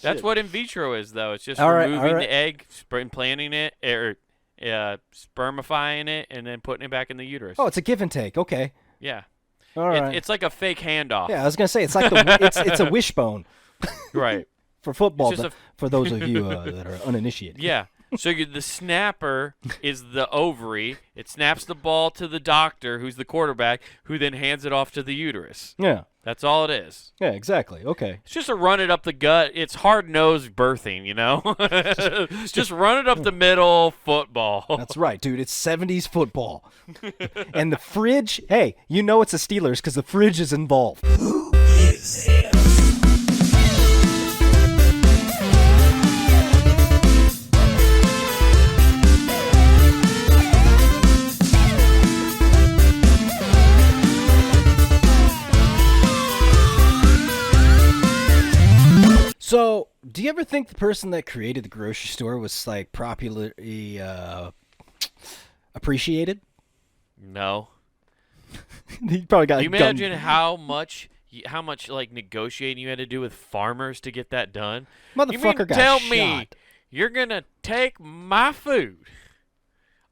That's what in vitro is, though. It's just All right, removing all right. the egg, implanting it, or spermifying it, and then putting it back in the uterus. Oh, it's a give and take. Okay. Yeah. All right. It's like a fake handoff. Yeah, I was gonna say it's like it's a wishbone Right. for football. It's just For those of you that are uninitiated. Yeah. So the snapper is the ovary. It snaps the ball to the doctor, who's the quarterback, who then hands it off to the uterus. Yeah. That's all it is. Yeah. Exactly. Okay. It's just a run it up the gut. It's hard-nosed birthing, you know? just run it up the middle football. That's right, dude. It's 70s football. And the fridge, hey, you know it's the Steelers because the fridge is involved. Who is it? So, do you ever think the person that created the grocery store was like popularly appreciated? No. He probably got. Can you imagine how much like negotiating you had to do with farmers to get that done? Motherfucker you mean got tell shot. me you're gonna take my food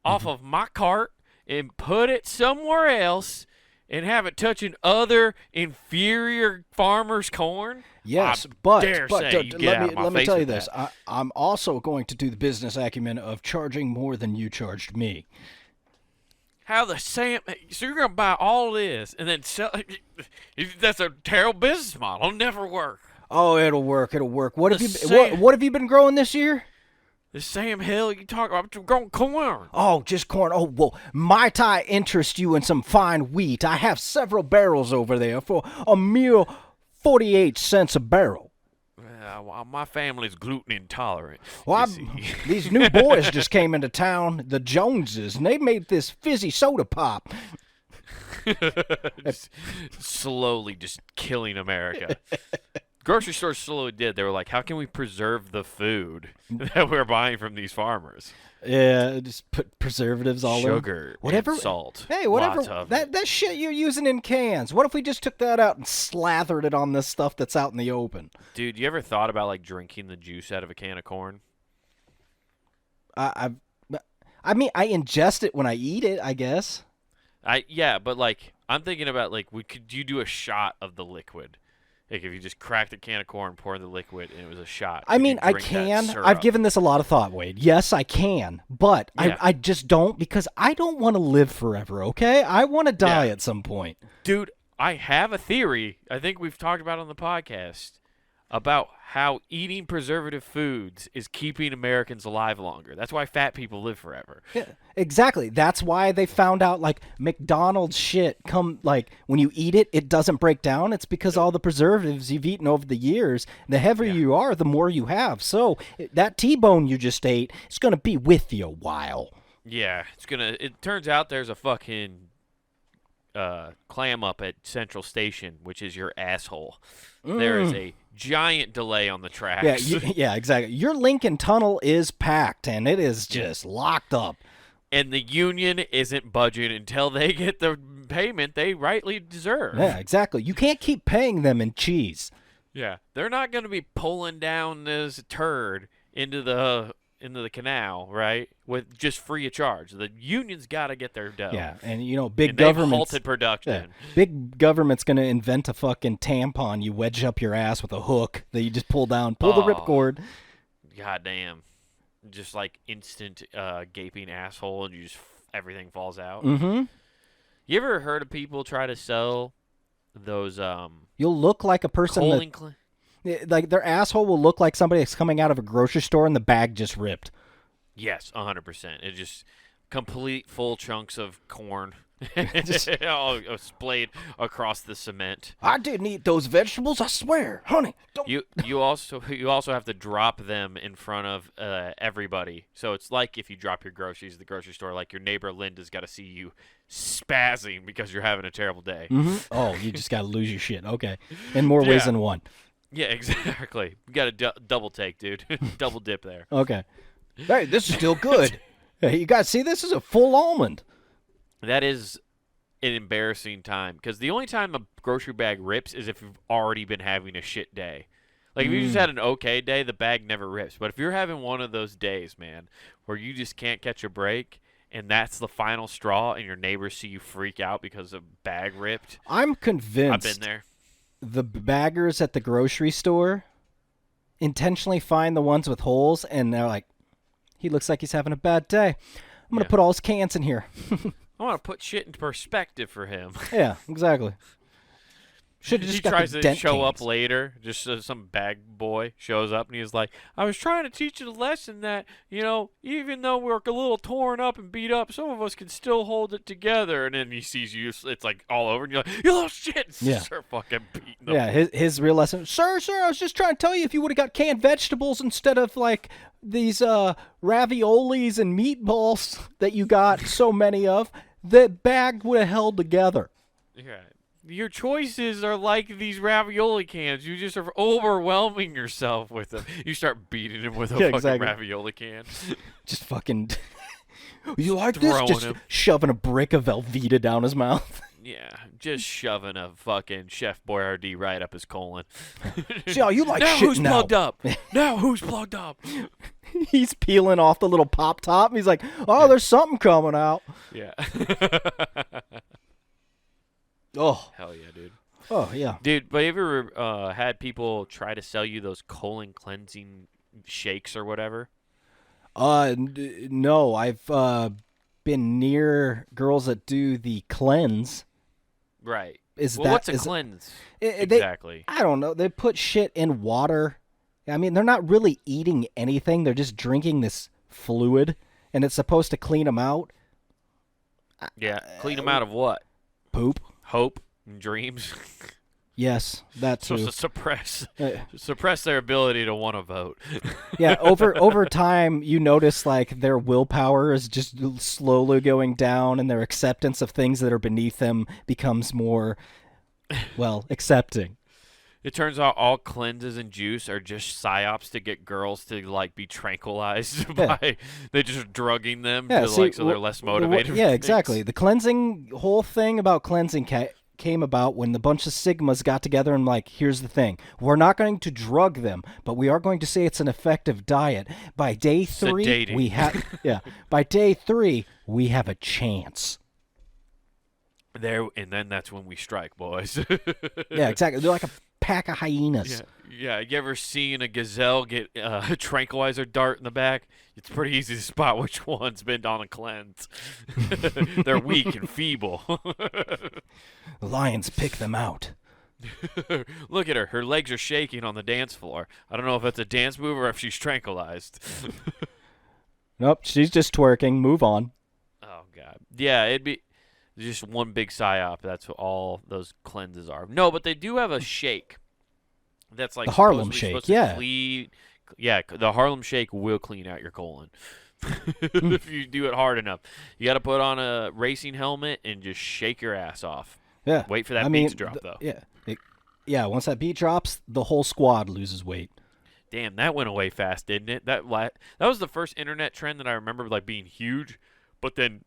off of my cart and put it somewhere else and have it touching other inferior farmers' corn? Yes, I but dare say you get out of my let me face tell you with this. that. I'm also going to do the business acumen of charging more than you charged me. How the Sam? So you're gonna buy all this and then sell? That's a terrible business model. It'll never work. Oh, it'll work. It'll work. What have The what have you been growing this year? The Sam Hill you talk about? I'm growing corn. Oh, just corn. Oh, well, might I interest you in some fine wheat? I have several barrels over there for a mere 48 cents a barrel. Well, my family's gluten intolerant. Well, you see. these new boys just came into town, the Joneses, and they made this fizzy soda pop. Slowly just killing America. Grocery stores slowly did. They were like, how can we preserve the food that we're buying from these farmers? Yeah, just put preservatives all over. Sugar, Whatever. and salt. Hey, whatever. Lots of That shit you're using in cans. What if we just took that out and slathered it on this stuff that's out in the open? Dude, you ever thought about like drinking the juice out of a can of corn? I mean, I ingest it when I eat it, I guess. Yeah, but like I'm thinking about like could you do a shot of the liquid? Like if you just cracked a can of corn, pour the liquid, and it was a shot. I mean, I drink that can. syrup? I've given this a lot of thought, Wade. Yes, I can. But Yeah. I just don't because I don't want to live forever, okay? I want to die Yeah. at some point. Dude, I have a theory. I think we've talked about it on the podcast about how eating preservative foods is keeping Americans alive longer. That's why fat people live forever. Yeah, exactly. That's why they found out, like, McDonald's shit like, when you eat it, it doesn't break down. It's because all the preservatives you've eaten over the years, the heavier you are, the more you have. So that T-bone you just ate is going to be with you a while. Yeah, it turns out there's a fucking clam up at Central Station, which is your asshole. There is a giant delay on the tracks. Yeah, exactly. Your Lincoln Tunnel is packed, and it is just locked up. And the union isn't budging until they get the payment they rightly deserve. Yeah, exactly. You can't keep paying them in cheese. Yeah, they're not going to be pulling down this turd into the canal, right? With just free of charge. The union's got to get their dough. Yeah, and And big they've government's halted production. big government's gonna invent a fucking tampon you wedge up your ass with a hook that you just pull down, pull the ripcord. God damn. Just like instant gaping asshole and everything falls out. Mm-hmm. You ever heard of people try to sell those You'll look like a person colon like their asshole will look like somebody that's coming out of a grocery store and the bag just ripped. Yes, 100%. It just complete full chunks of corn all splayed across the cement. I didn't eat those vegetables, I swear, honey. Don't. You also have to drop them in front of everybody. So it's like if you drop your groceries at the grocery store, like your neighbor Linda's got to see you spazzing because you're having a terrible day. Mm-hmm. Oh, you just gotta lose your shit. Okay, in more ways than one. Yeah, exactly. You got a double take, dude. Double dip there. Okay. Hey, this is still good. Hey, you guys see this is a full almond. That is an embarrassing time because the only time a grocery bag rips is if you've already been having a shit day. Like, if you just had an okay day, the bag never rips. But if you're having one of those days, man, where you just can't catch a break, and that's the final straw, and your neighbors see you freak out because a bag ripped. I'm convinced I've been there. the baggers at the grocery store intentionally find the ones with holes, and they're like, he looks like he's having a bad day. I'm going to put all his cans in here. I want to put shit into perspective for him. Yeah, exactly. Should have just He got tries the to dent show up cans. later. Just some bag boy shows up and he's like, I was trying to teach you the lesson that, even though we're a little torn up and beat up, some of us can still hold it together. And then he sees you, it's like all over, and you're like, you little shit. And Yeah. start fucking beating them. Yeah, his real lesson. Sir, I was just trying to tell you if you would have got canned vegetables instead of like these raviolis and meatballs that you got so many of, the bag would have held together. Yeah. Your choices are like these ravioli cans. You just are overwhelming yourself with them. You start beating him with a fucking exactly. ravioli can. Just fucking. You like this? Throwing Just him. shoving a brick of Velveeta down his mouth. Yeah, just shoving a fucking Chef Boyardee right up his colon. See, you like Now shit who's now. plugged up? Now who's plugged up? He's peeling off the little pop top. And he's like, oh, there's something coming out. Yeah. Oh, Hell yeah, dude. oh yeah. Dude, but have you ever had people try to sell you those colon cleansing shakes or whatever? No, I've been near girls that do the cleanse. Right. Is well, that what's a is- cleanse? Exactly. I don't know. They put shit in water. I mean, they're not really eating anything. They're just drinking this fluid, and it's supposed to clean them out. Yeah. Clean them out of what? Poop. Hope and dreams. Yes, that too. Supposed to Uh, suppress their ability to want to vote. Yeah, over time, you notice like their willpower is just slowly going down, and their acceptance of things that are beneath them becomes more, well, accepting. It turns out all cleanses and juice are just psyops to get girls to like be tranquilized Yeah. by they just drugging them Yeah, to, see, so they're less motivated. Yeah, for exactly. things. The cleansing whole thing about cleansing came about when the bunch of Sigmas got together and like, here's the thing: we're not going to drug them, but we are going to say it's an effective diet. By day 3, Sedating. we have By day 3, we have a chance. And then that's when we strike, boys. Yeah, exactly. They're like a pack of hyenas. Yeah. You ever seen a gazelle get a tranquilizer dart in the back? It's pretty easy to spot which one's been on a cleanse. They're weak and feeble. The lions pick them out. Look at her. Her legs are shaking on the dance floor. I don't know if it's a dance move or if she's tranquilized. Nope, she's just twerking. Move on. Oh, God. Yeah, it'd be just one big psyop. That's what all those cleanses are. No, but they do have a shake. That's like The Harlem supposedly Shake, supposed to yeah. clean. Yeah, the Harlem Shake will clean out your colon. If you do it hard enough. You got to put on a racing helmet and just shake your ass off. Yeah. Wait for that beat to drop, though. Yeah. Once that beat drops, the whole squad loses weight. Damn, that went away fast, didn't it? That was the first internet trend that I remember like being huge, but then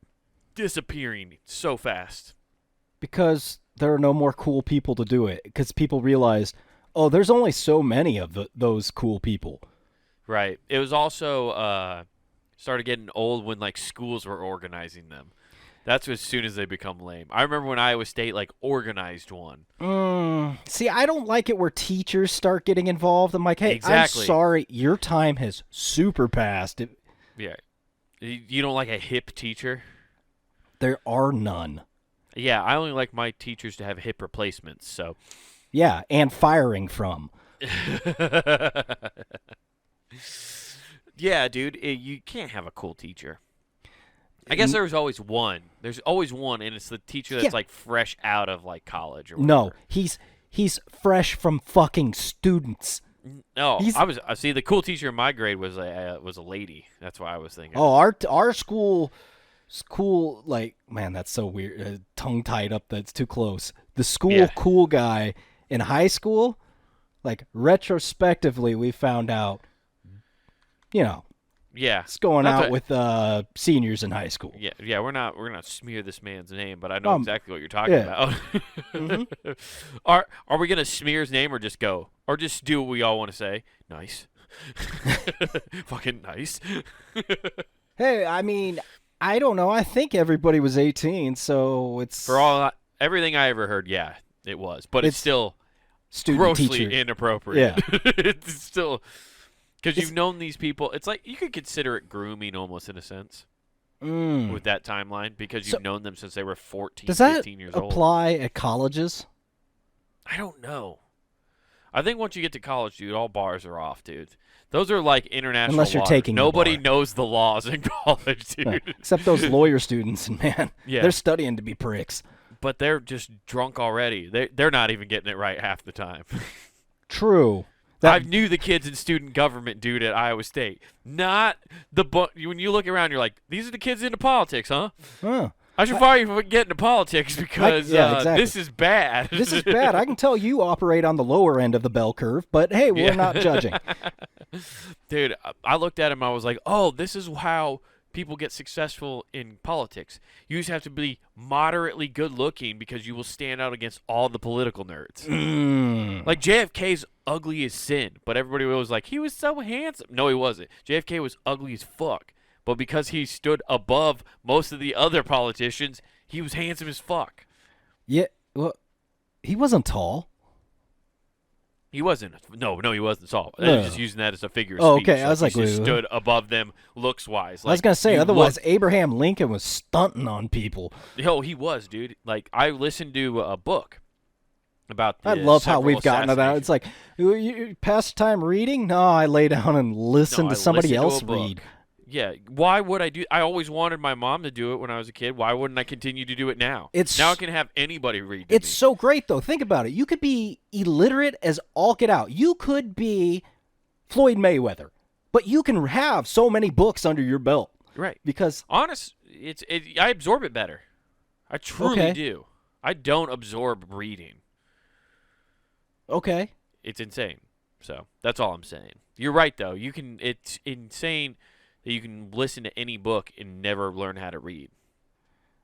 disappearing so fast. Because there are no more cool people to do it. Because people realized, oh, there's only so many of those cool people. Right. It was also started getting old when like schools were organizing them. That's as soon as they become lame. I remember when Iowa State like organized one. See, I don't like it where teachers start getting involved. I'm like, hey, Exactly. I'm sorry, your time has super passed. Yeah. You don't like a hip teacher? There are none. Yeah, I only like my teachers to have hip replacements, so. Yeah, and firing from. Yeah, dude, you can't have a cool teacher. I guess there's always one. There's always one, and it's the teacher that's like fresh out of like college or whatever. No, he's fresh from fucking students. No, He's- I see the cool teacher in my grade was a lady. That's what I was thinking. Oh, our school, like, man, that's so weird. Tongue tied up, that's too close. The school cool guy in high school, like, retrospectively, we found out, Yeah. It's going That's out with seniors in high school. Yeah, we're not smear this man's name, but I know exactly what you're talking yeah. about. Mhm. Are we gonna smear his name or just go? Or just do what we all want to say? Nice. Fucking nice. Hey, I mean, I don't know. I think everybody was 18, so it's For everything I ever heard, yeah, it was. But it's still student grossly teacher. inappropriate. Yeah. It's still because you've known these people. It's like you could consider it grooming almost in a sense with that timeline because you've known them since they were 14, Does that 15 years old. apply at colleges? I don't know. I think once you get to college, dude, all bars are off, dude. Those are like international Unless you're waters. taking the Nobody bar. knows the laws in college, dude. Yeah. Except those lawyer students, man. Yeah. They're studying to be pricks. But they're just drunk already. They're not even getting it right half the time. True. I knew the kids in student government, dude, at Iowa State. Not the when you look around, you're like, these are the kids into politics, huh? Huh. I should fire you for getting into politics because exactly. this is bad. This is bad. I can tell you operate on the lower end of the bell curve, but hey, we're not judging. Dude, I looked at him. I was like, oh, this is how people get successful in politics. You just have to be moderately good looking because you will stand out against all the political nerds. Like JFK's ugly as sin, but everybody was like, he was so handsome. No, he wasn't. JFK was ugly as fuck. But because he stood above most of the other politicians, he was handsome as fuck. Yeah, well, he wasn't tall. He wasn't. No, he wasn't tall. I No. was just using that as a figure of Oh, speech. okay. I was he like, just wait. stood above them looks-wise. I was Like, going to say, you otherwise, look- Abraham Lincoln was stunting on people. Yo, he was, dude. Like, I listened to a book about the I love how several we've gotten to that. It's like, you pass time reading? No, I lay down and listen No, to I somebody listened to else a book. read. Yeah, why would I do? I always wanted my mom to do it when I was a kid. Why wouldn't I continue to do it now? Now I can have anybody read to It's me. so great, though. Think about it. You could be illiterate as all get out. You could be Floyd Mayweather, but you can have so many books under your belt. Right. Because Honest, I absorb it better. I truly Okay. do. I don't absorb reading. okay, It's insane. So that's all I'm saying. You're right, though. It's insane that you can listen to any book and never learn how to read.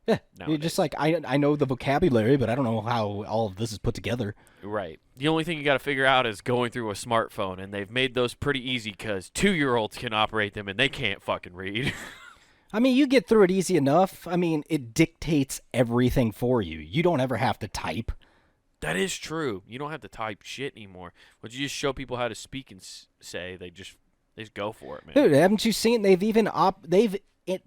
yeah, you're Nowadays. just like I know the vocabulary, but I don't know how all of this is put together. Right. The only thing you got to figure out is going through a smartphone, and they've made those pretty easy because 2-year-olds can operate them, and they can't fucking read. I mean, you get through it easy enough. I mean, it dictates everything for you. You don't ever have to type. That is true. You don't have to type shit anymore. But you just show people how to speak and say, they just go for it, man. Dude, haven't you seen? They've even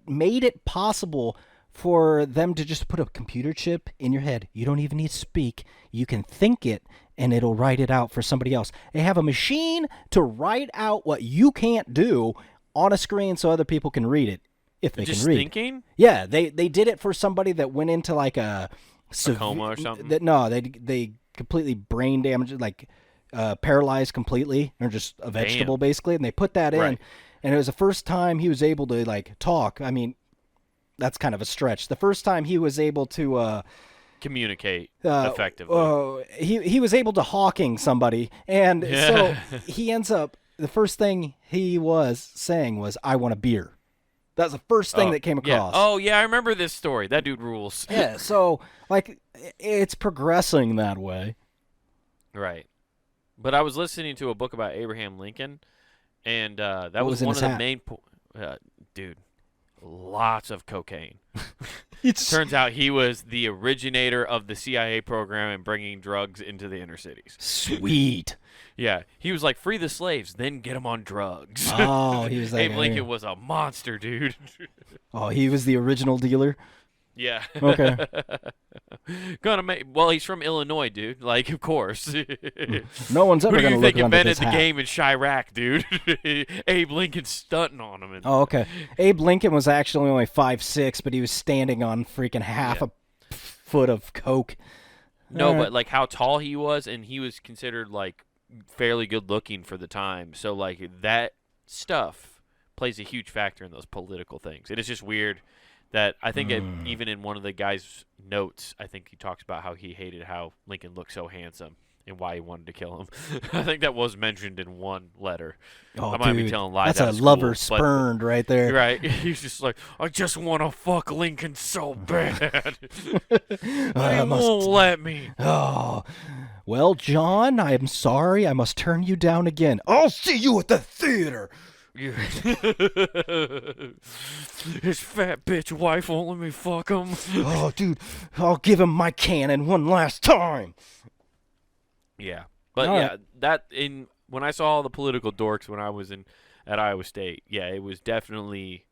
made it possible for them to just put a computer chip in your head. You don't even need to speak. You can think it, and it'll write it out for somebody else. They have a machine to write out what you can't do on a screen so other people can read it if they Just can read. thinking? Yeah, they did it for somebody that went into like a coma or something? No, they completely brain damaged, like paralyzed completely, or just a vegetable basically, and they put that in, Right. and it was the first time he was able to like talk. I mean, that's kind of a stretch. The first time he was able to Communicate effectively. he was able to hawking somebody, and Yeah. so he ends up. The first thing he was saying was, "I want a beer." That's the first thing that came across. Yeah. Oh, yeah, I remember this story. That dude rules. Yeah, so like it's progressing that way. Right. But I was listening to a book about Abraham Lincoln, and that What was was in one his of the hat? main dude, lots of cocaine. It's Turns out he was the originator of the CIA program and bringing drugs into the inner cities. sweet. Yeah, he was like, free the slaves, then get them on drugs. Oh, he was like, Abe Lincoln was a monster, dude. oh, he was the original dealer. Yeah. Okay. He's from Illinois, dude. Like, of course. No one's ever Who do gonna you look think under invented this the hat. game in Chirac, dude? Abe Lincoln stunting on him. Oh, okay. Abe Lincoln was actually only 5'6", but he was standing on freaking half a foot of coke. No, Alright. but like how tall he was, and he was considered like fairly good looking for the time. So like that stuff plays a huge factor in those political things. And it's just weird that I think even in one of the guy's notes, I think he talks about how he hated how Lincoln looked so handsome. and why he wanted to kill him. I think that was mentioned in one letter. Oh, I might dude, be telling lies. that's out a of school, lover but- spurned right there. Right. He's just like, I just want to fuck Lincoln so bad. But he won't let me. Oh, well, John, I am sorry. I must turn you down again. I'll see you at the theater. Yeah. His fat bitch wife won't let me fuck him. Oh, dude, I'll give him my cannon one last time. Yeah. But All yeah, right. that in when I saw all the political dorks when I was at Iowa State, yeah, it was definitely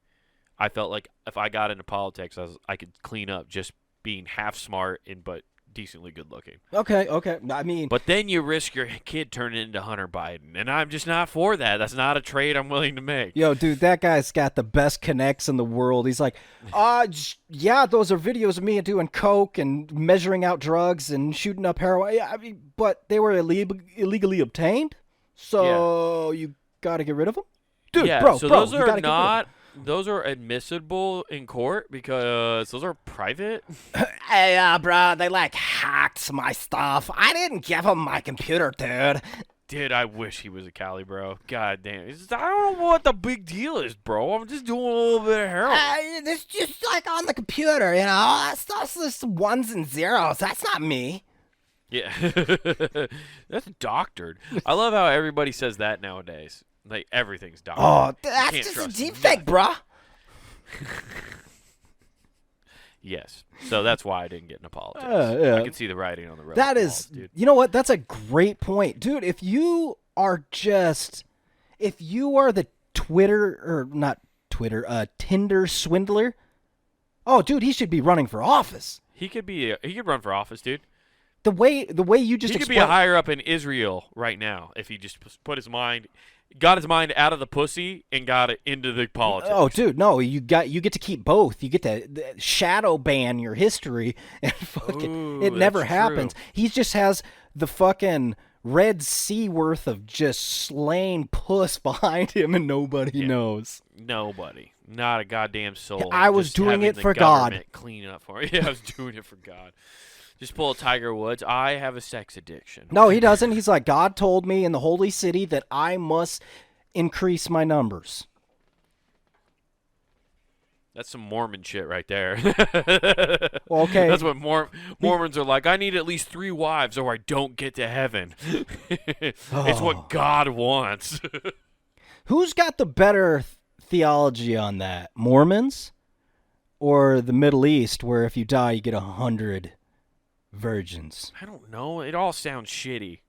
I felt like if I got into politics, I could clean up just being half smart but decently good looking. Okay. I mean, But then you risk your kid turning into Hunter Biden, and I'm just not for that. That's not a trade I'm willing to make. yo, dude, that guy's got the best connects in the world. He's like, yeah, those are videos of me doing coke and measuring out drugs and shooting up heroin. Yeah, I mean, but they were illegally obtained, so you got to get rid of them, dude. Yeah, bro, so bro, those you are gotta get rid of 'em. not. Those are admissible in court because those are private. Hey, bro, they like hacked my stuff. I didn't give them my computer, dude. Dude, I wish he was a Cali, bro. God damn. I don't know what the big deal is, bro. I'm just doing a little bit of heroin. It's just like on the computer, you know. That stuff's just ones and zeros. That's not me. Yeah. That's doctored. I love how everybody says that nowadays. Like, everything's doctored. Oh, You that's can't just a trust deep nothing. fake, bruh. Yes. So that's why I didn't get into politics. Yeah. I can see the writing on the road. That walls, is, dude. you know what? That's a great point, dude. If you are the Tinder swindler, oh, dude, he should be running for office. He could run for office, dude. The way you just He could be explained. a higher up in Israel right now if he just got his mind out of the pussy and got it into the politics. Oh, dude, no, you get to keep both. You get to shadow ban your history, and fucking Ooh, it never that's happens. true. He just has the fucking Red Sea worth of just slain puss behind him, and nobody knows. Nobody, not a goddamn soul. I was Just doing having it the for God. government clean it up for me. Yeah, I was doing it for God. Just pull a Tiger Woods. I have a sex addiction. No, he doesn't. He's like, God told me in the holy city that I must increase my numbers. That's some Mormon shit right there. Well, okay. That's what Mormons are like. I need at least 3 wives or I don't get to heaven. It's Oh. what God wants. Who's got the better theology on that? Mormons or the Middle East, where if you die, you get 100 virgins? I don't know. It all sounds shitty.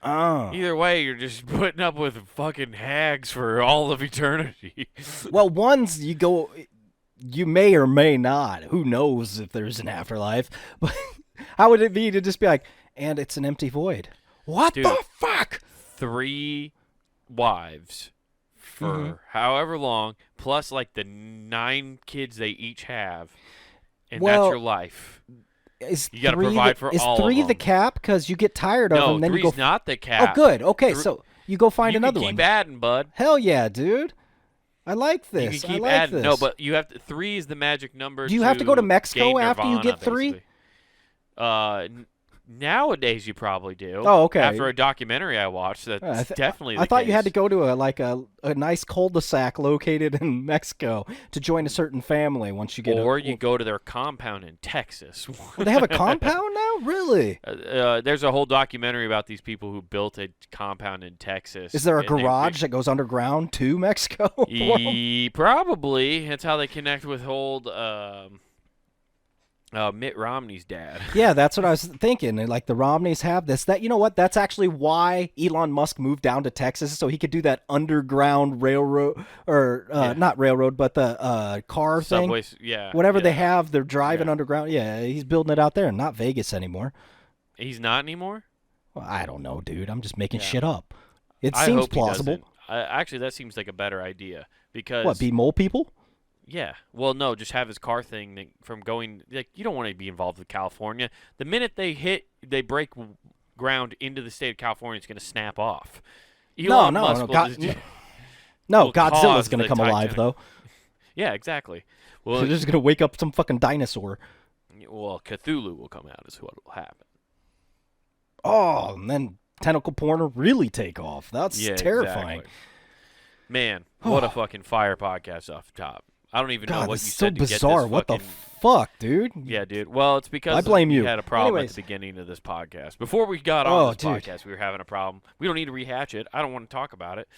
Oh. Either way, you're just putting up with fucking hags for all of eternity. Well, ones you may or may not. Who knows if there's an afterlife? But how would it be to just be like, and it's an empty void? What Dude. the fuck? 3 wives for Mm-hmm. however long, plus like the 9 kids they each have, and Well, that's your life. Is You gotta 3 provide for is all of 3 the them. cap? Because you get tired of No, them, then you 3's go. not the cap. Oh, good. Okay, Three- so you go find you another can keep one. adding, bud. Hell yeah, dude. I like You this. can keep I like adding. this. No, but you have to. 3 is the magic number. Do you have to go to Mexico gain after you nirvana, get 3? basically. Nowadays you probably do. Oh, okay. After a documentary I watched, that's definitely. I thought you had to case. go to a nice cul-de-sac located in Mexico to join a certain family once you get. Or you go to their compound in Texas. They have a compound now, really? There's a whole documentary about these people who built a compound in Texas. Is there a and they- garage that goes underground to Mexico? Probably. That's how they connect with old Mitt Romney's dad. Yeah, that's what I was thinking. And, like, the Romneys have this. That, you know what? That's actually why Elon Musk moved down to Texas, so he could do that underground railroad, or not railroad, but the car thing. Subways, yeah. Whatever yeah. they have, they're driving Yeah. underground. Yeah, he's building it out there, not Vegas anymore. He's not anymore? Well, I don't know, dude. I'm just making Yeah. shit up. It I seems hope he plausible. doesn't. Actually, that seems like a better idea because What, be mole people? yeah. Well, no, just have his car thing from going. Like, you don't want to be involved with California. The minute they break ground into the state of California, it's going to snap off. Elon Musk will God, just- no, will Godzilla's cause gonna the come alive Titanic. though. Yeah, exactly. They're Well, just gonna wake up some fucking dinosaur. Cthulhu will come out. Is what will happen. Oh, and then tentacle porn will really take off. That's terrifying. Exactly. Man, what a fucking fire podcast off the top. I don't even know God, what this you is so said to bizarre. get this What the fucking... fuck, dude? Yeah, dude. Well, it's because I blame we you. had a problem Anyways. at the beginning of this podcast. Before we got on this dude. podcast, we were having a problem. We don't need to rehatch it. I don't want to talk about it.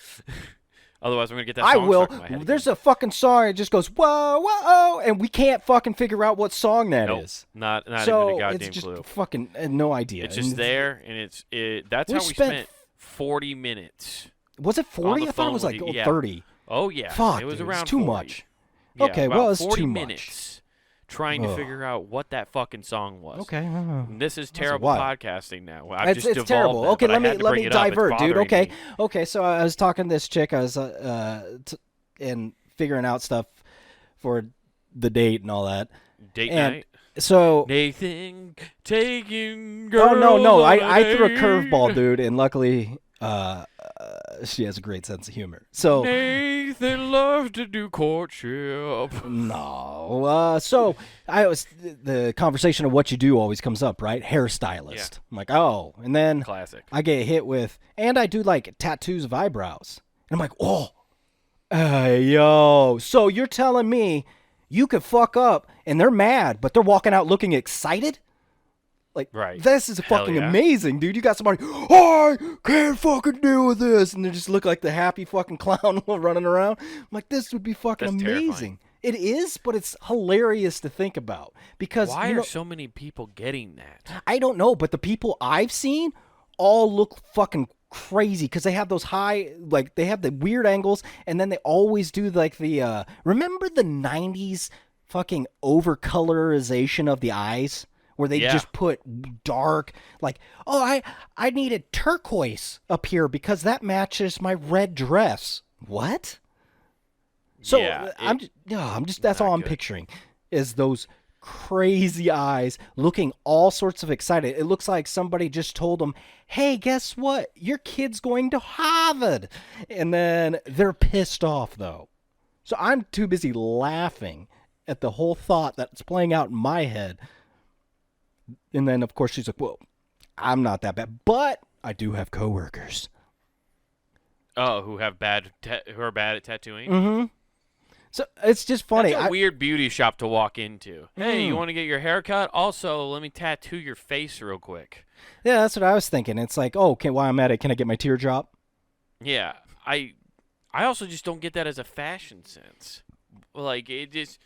Otherwise, I'm going to get that I song will. stuck in my head There's again. a fucking song. It just goes whoa, whoa, and we can't fucking figure out what song that is. Nope, not So even a goddamn it's just clue. fucking no idea. It's just there, and that's We how we spent- spent 40 minutes. Was it 40? the I thought it phone was with like you. Yeah. 30. Oh, yeah. Fuck, it was dude, around it's too 40. much. Yeah, Okay, about well, it's 40 too minutes trying to Ugh. figure out what that fucking song was. Okay. And this is terrible wild. podcasting now. I've just It's devolved terrible. that, Okay, but I had to let bring me it up. It's divert, dude. bothering Okay, me. okay. So I was talking to this chick. I was and figuring out stuff for the date and all that. Date And night. so Nathan taking girls no. on I threw a date. curveball, dude, and luckily she has a great sense of humor. So Nathan loves to do courtship. no. So the conversation of what you do always comes up, right? Hairstylist. Yeah. I'm like, oh, and then Classic. I get hit with, and I do like tattoos of eyebrows. And I'm like, oh, yo. So you're telling me you could fuck up and they're mad, but they're walking out looking excited? Like, Right. this is Hell fucking yeah. amazing, dude. You got somebody, I can't fucking deal with this. And they just look like the happy fucking clown running around. I'm like, this would be fucking That's amazing. terrifying. It is, but it's hilarious to think about. Because, Why you know, are so many people getting that? I don't know, but the people I've seen all look fucking crazy because they have those high, like they have the weird angles, and then they always do like the remember the 90s fucking overcolorization of the eyes where they Yeah. just put dark, like, oh, I needed turquoise up here because that matches my red dress. What? So Yeah, I'm just that's all not I'm good. picturing is those crazy eyes looking all sorts of excited. It looks like somebody just told them, hey, guess what? Your kid's going to Harvard. And then they're pissed off, though. So I'm too busy laughing at the whole thought that's playing out in my head. And then, of course, she's like, well, I'm not that bad. But I do have coworkers. Oh, who are bad at tattooing? Mm-hmm. So it's just funny. That's a weird beauty shop to walk into. Hey, you Mm. want to get your hair cut? Also, let me tattoo your face real quick. Yeah, that's what I was thinking. It's like, oh, okay, while I'm at it, can I get my teardrop? Yeah, I also just don't get that as a fashion sense. Like, it just...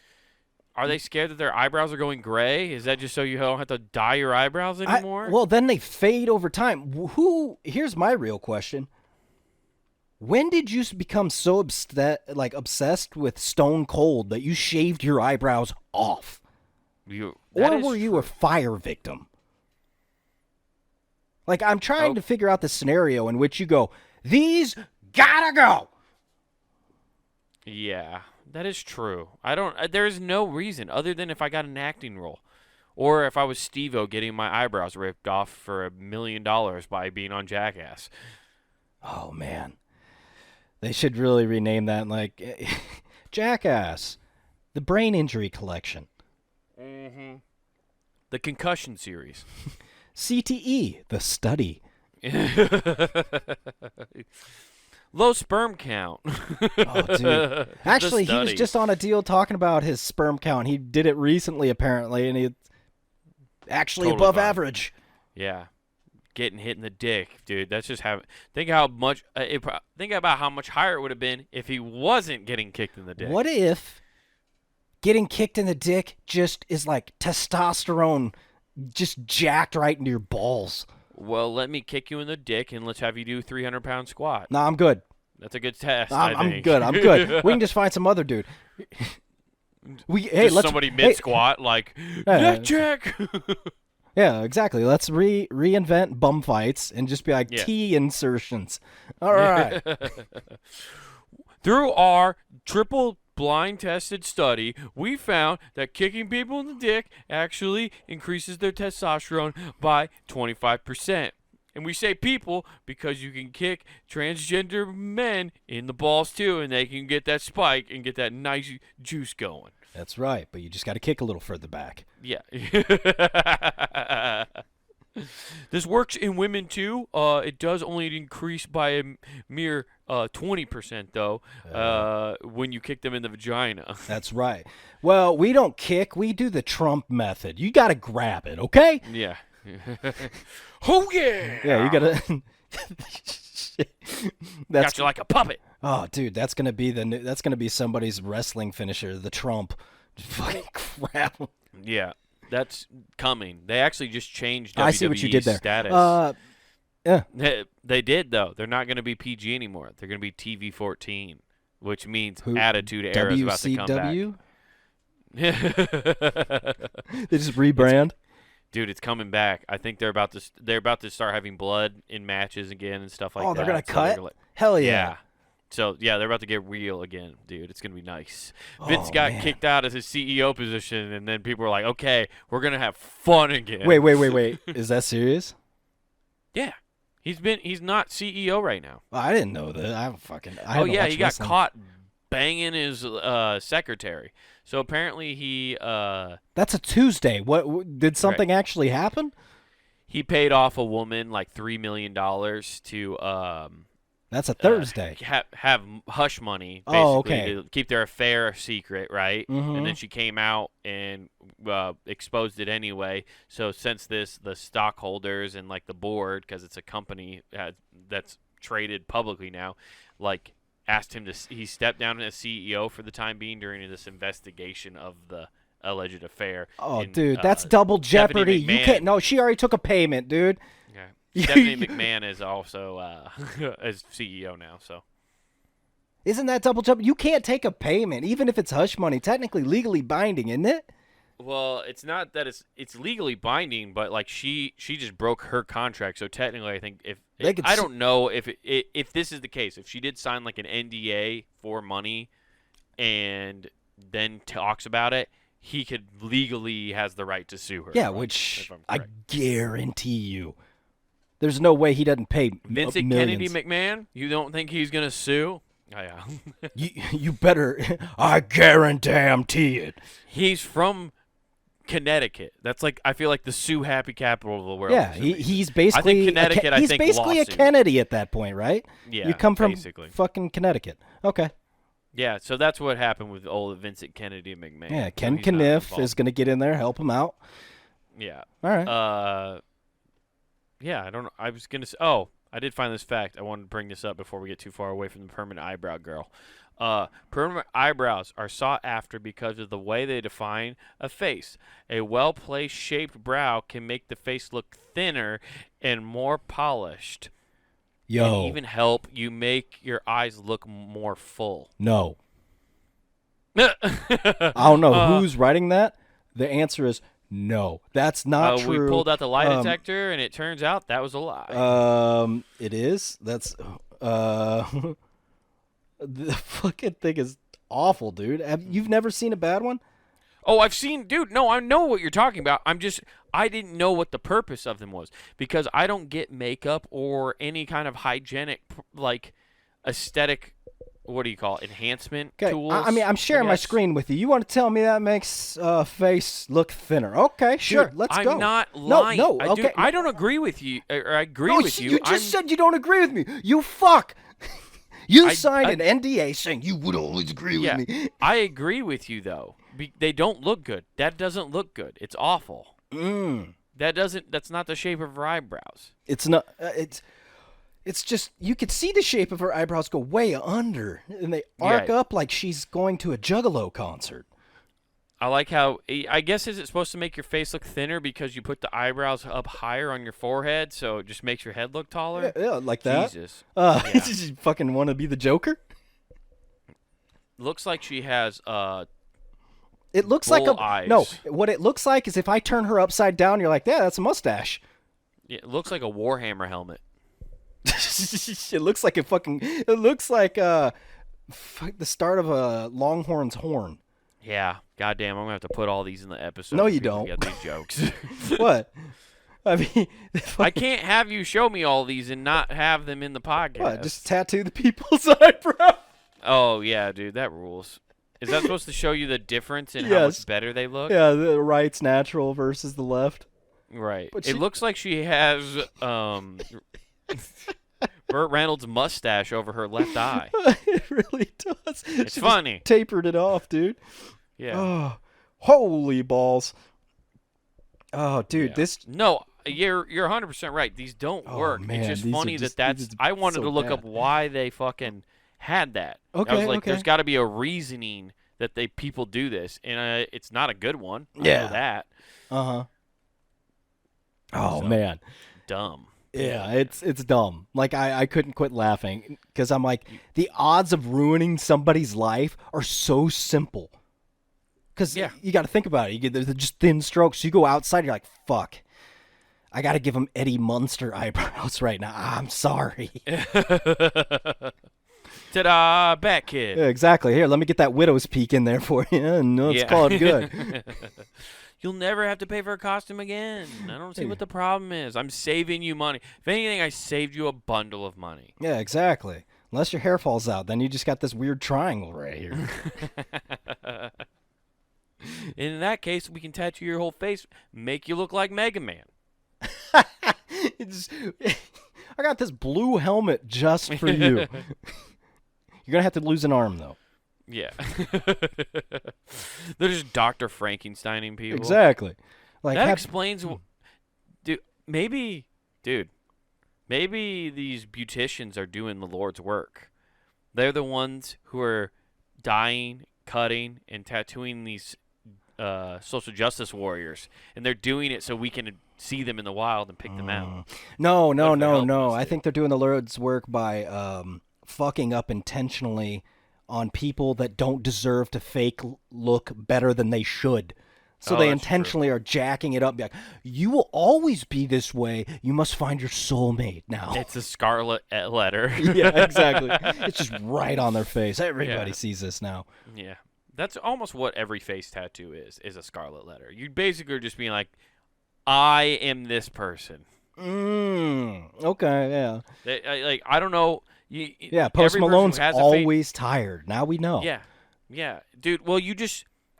Are they scared that their eyebrows are going gray? Is that just so you don't have to dye your eyebrows anymore? Well, then they fade over time. Here's my real question. When did you become so obsessed with Stone Cold that you shaved your eyebrows off? That Or is were you a fire victim? Like, I'm trying to figure out the scenario in which you go, these gotta go. Yeah, that is true. There is no reason other than if I got an acting role. Or if I was Steve-O getting my eyebrows ripped off for $1 million by being on Jackass. Oh, man. They should really rename that like Jackass, the Brain Injury Collection. Mm-hmm. The Concussion series. CTE, the study. Low sperm count. Oh, dude. Actually, he was study. just on a deal talking about his sperm count. He did it recently, apparently, and he's actually Totally above fine. average. Yeah. Getting hit in the dick, dude. That's just think about how much higher it would have been if he wasn't getting kicked in the dick. What if getting kicked in the dick just is like testosterone just jacked right into your balls? Well, let me kick you in the dick and let's have you do 300-pound squat. No, I'm good. That's a good test. I'm good. I'm good. We can just find some other dude. Just somebody mid squat like neck check. Yeah, exactly. Let's reinvent bum fights and just be like Yeah. T insertions. All right. Through our triple blind tested study, we found that kicking people in the dick actually increases their testosterone by 25%. And we say people because you can kick transgender men in the balls too, and they can get that spike and get that nice juice going. That's right, but you just got to kick a little further back. Yeah. This works in women too. It does only increase by a mere 20% though. When you kick them in the vagina. That's right. Well, we don't kick. We do the Trump method. You got to grab it, okay? Yeah. Oh yeah. Yeah, you got to. Got you like a puppet. Oh, dude, that's gonna be somebody's wrestling finisher, the Trump. Fucking crap. Yeah, that's coming. They actually just changed WWE's I see what you did there. status. Yeah. They did though. They're not going to be PG anymore. They're going to be TV-14, which means Attitude Era is about to come WCW? back. They just rebrand. Dude, it's coming back. I think they're about to start having blood in matches again and stuff like that. Oh, they're gonna So cut? Hell yeah. So yeah, they're about to get real again, dude. It's gonna be nice. Vince got kicked out of his CEO position, and then people were like, "Okay, we're gonna have fun again." Wait. Is that serious? Yeah, he's not CEO right now. Well, I didn't know that. I haven't He watched got wrestling. caught banging his secretary. So apparently he That's a Tuesday. What did something actually happen? he paid off a woman like $3 million to That's a Thursday. have hush money, basically, Oh, okay. to keep their affair secret, right? Mhm. And then she came out and exposed it anyway. So since the stockholders and like the board, because it's a company that's traded publicly now, like asked him he stepped down as CEO for the time being during this investigation of the alleged affair. Oh, And, dude, that's double Stephanie jeopardy. You McMahon- can't. No, she already took a payment, dude. Yeah. Stephanie McMahon is also as CEO now, so. Isn't that double jeopardy? You can't take a payment, even if it's hush money. Technically, legally binding, isn't it? Well, it's not that it's legally binding, but like she just broke her contract. So technically, I think I don't know if this is the case. If she did sign like an NDA for money, and then talks about it, he could legally has the right to sue her. Yeah, if which I'm I correct. guarantee you, there's no way he doesn't pay Vincent millions. Kennedy McMahon. You don't think he's gonna sue? Oh, yeah. You better. I guarantee it. He's from Connecticut. That's like I feel like the sue happy capital of the world. Yeah, for some reason. he's basically. I think Connecticut. He's basically lawsuit. a Kennedy at that point, right? Yeah, you come from basically. fucking Connecticut. Okay. Yeah, so that's what happened with old Vincent Kennedy McMahon. Yeah, So Ken he's not Kniff involved. is going to get in there, help him out. Yeah. All right. Yeah, I don't know. I was gonna say. Oh, I did find this fact. I wanted to bring this up before we get too far away from the permanent eyebrow girl. Permanent eyebrows are sought after because of the way they define a face. A well-placed shaped brow can make the face look thinner and more polished. Yo. And even help you make your eyes look more full. No. I don't know who's writing that. The answer is no. That's not true. We pulled out the lie detector, and it turns out that was a lie. It is. That's the fucking thing is awful, dude. You've never seen a bad one? Oh, I've seen, dude. No, I know what you're talking about. I didn't know what the purpose of them was because I don't get makeup or any kind of hygienic, like, aesthetic. What do you call it? Enhancement tools. I mean, I'm sharing my guess. screen with you. You want to tell me that makes face look thinner? Okay, sure. Dude, Let's go. I'm not lying. No. Okay. I don't agree with you. Or I agree No, with you. You just said you don't agree with me. You fuck. You signed an NDA saying you would always agree with me. I agree with you though. They don't look good. That doesn't look good. It's awful. That's not the shape of her eyebrows. It's not. It's just you could see the shape of her eyebrows go way under, and they arc up like she's going to a Juggalo concert. I like how, I guess, is it supposed to make your face look thinner because you put the eyebrows up higher on your forehead, so it just makes your head look taller? Yeah, like that. Jesus. You fucking want to be the Joker? Looks like she has It looks like bull eyes. No, what it looks like is if I turn her upside down, you're like, yeah, that's a mustache. It looks like a Warhammer helmet. It looks like it looks like the start of a Longhorn's horn. Yeah. Goddamn, I'm going to have to put all these in the episode. No, so you people don't. Get these jokes. What? I mean, I can't have you show me all these and not have them in the podcast. What? Just tattoo the people's eyebrow. Oh, yeah, dude, that rules. Is that supposed to show you the difference in how Yes. much better they look? Yeah, the right's natural versus the left. Right. But It looks like she has Burt Reynolds' mustache over her left eye. It really does. It's She funny. just tapered it off, dude. Yeah. Oh, holy balls. Oh, dude, Yeah. this. No, you're 100% right. These don't Oh, work. man, it's just these are funny just- that these that's. are I wanted so to look bad. up why they fucking had that. I Okay, was like, okay. there's got to be a reasoning that people do this, and it's not a good one. I Yeah. know that. Uh-huh. Oh, So- man. Dumb. Yeah, it's dumb. Like, I couldn't quit laughing because I'm like, the odds of ruining somebody's life are so simple. Because Yeah. you got to think about it. You get they're just thin strokes. You go outside, you're like, fuck. I got to give him Eddie Munster eyebrows right now. I'm sorry. Ta-da, Bat Kid. Yeah, exactly. Here, let me get that widow's peak in there for you, and let's call it good. You'll never have to pay for a costume again. I don't see what the problem is. I'm saving you money. If anything, I saved you a bundle of money. Yeah, exactly. Unless your hair falls out, then you just got this weird triangle right here. In that case, we can tattoo your whole face, make you look like Mega Man. It's, I got this blue helmet just for you. You're gonna have to lose an arm though. Yeah. They're just Dr. Frankensteining people. Exactly. Like That explains, maybe these beauticians are doing the Lord's work. They're the ones who are dyeing, cutting, and tattooing these social justice warriors, and they're doing it so we can see them in the wild and pick them out. No. What if they're helping us I do? think they're doing the Lord's work by fucking up intentionally on people that don't deserve to fake look better than they should. So Oh, they that's true. intentionally are jacking it up. Be like, you will always be this way. You must find your soulmate now. It's a scarlet letter. Yeah, exactly. It's just right on their face. Everybody Yeah. sees this now. Yeah. That's almost what every face tattoo is a scarlet letter. You basically are just being like, I am this person. Okay, yeah. I don't know. Yeah, Post every person who Malone's has a face- always tired. Now we know. Yeah. Dude, well,